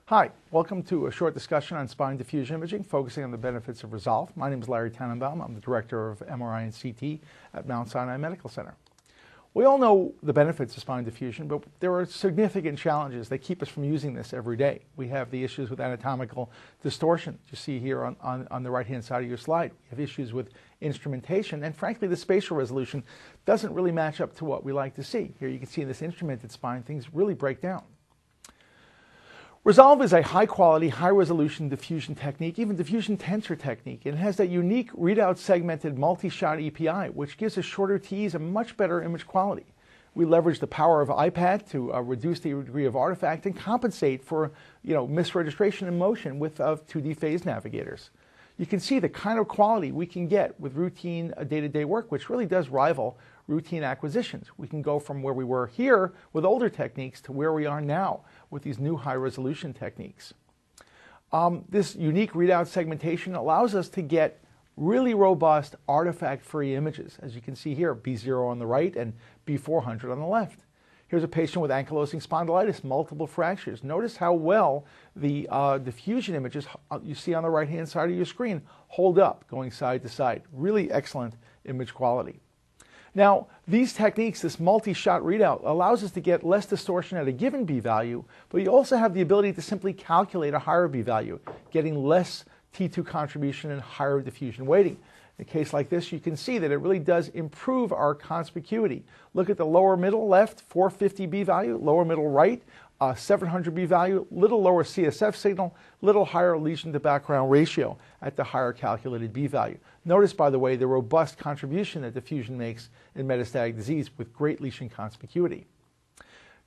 Hi, welcome to a short discussion on spine diffusion imaging focusing on the benefits of Resolve. My name is Larry Tannenbaum. I'm the Director of MRI and CT at Mount Sinai Medical Center. We all know the benefits of spine diffusion, but there are significant challenges that keep us from using this every day. We have the issues with anatomical distortion, you see here on the right-hand side of your slide. We have issues with instrumentation, and frankly, the spatial resolution doesn't really match up to what we like to see. Here you can see in this instrumented spine, things really break down. Resolve is a high-quality, high-resolution diffusion technique, even diffusion tensor technique. It has that unique readout segmented multi-shot EPI, which gives us shorter TEs and much better image quality. We leverage the power of iPad to reduce the degree of artifact and compensate for misregistration in motion with 2D phase navigators. You can see the kind of quality we can get with routine day-to-day work, which really does rival routine acquisitions. We can go from where we were here with older techniques to where we are now with these new high-resolution techniques. This unique readout segmentation allows us to get really robust artifact-free images. As you can see here, B0 on the right and B400 on the left. Here's a patient with ankylosing spondylitis, multiple fractures. Notice how well the diffusion images you see on the right-hand side of your screen hold up going side to side. Really excellent image quality. Now, these techniques, this multi-shot readout, allows us to get less distortion at a given B-value, but you also have the ability to simply calculate a higher B-value, getting less T2 contribution and higher diffusion weighting. In a case like this, you can see that it really does improve our conspicuity. Look at the lower middle left, 450 B-value, lower middle right, 700 B-value, little lower CSF signal, little higher lesion to background ratio at the higher calculated B-value. Notice, by the way, the robust contribution that diffusion makes in metastatic disease with great lesion conspicuity.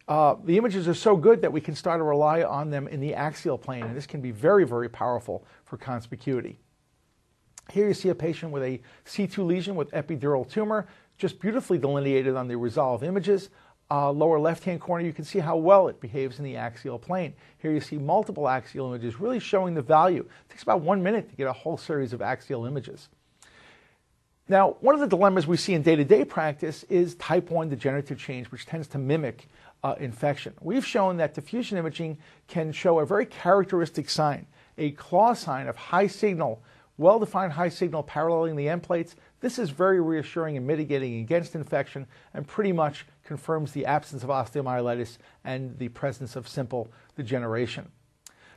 The images are so good that we can start to rely on them in the axial plane, and this can be very, very powerful for conspicuity. Here you see a patient with a C2 lesion with epidural tumor, just beautifully delineated on the Resolve images. Lower left-hand corner, you can see how well it behaves in the axial plane. Here you see multiple axial images really showing the value. It takes about 1 minute to get a whole series of axial images. Now, one of the dilemmas we see in day-to-day practice is type 1 degenerative change, which tends to mimic infection. We've shown that diffusion imaging can show a very characteristic sign, a claw sign of high signal, well-defined high signal paralleling the end plates. This is very reassuring in mitigating against infection and pretty much confirms the absence of osteomyelitis and the presence of simple degeneration.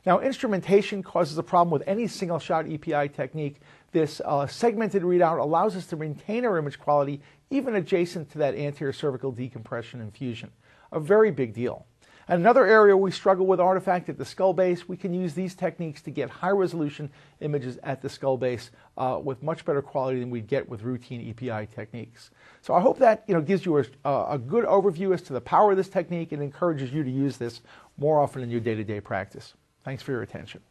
Now, instrumentation causes a problem with any single-shot EPI technique. This segmented readout allows us to maintain our image quality even adjacent to that anterior cervical decompression and fusion. A very big deal. And another area we struggle with artifact at the skull base, we can use these techniques to get high-resolution images at the skull base with much better quality than we'd get with routine EPI techniques. So I hope that gives you a good overview as to the power of this technique and encourages you to use this more often in your day-to-day practice. Thanks for your attention.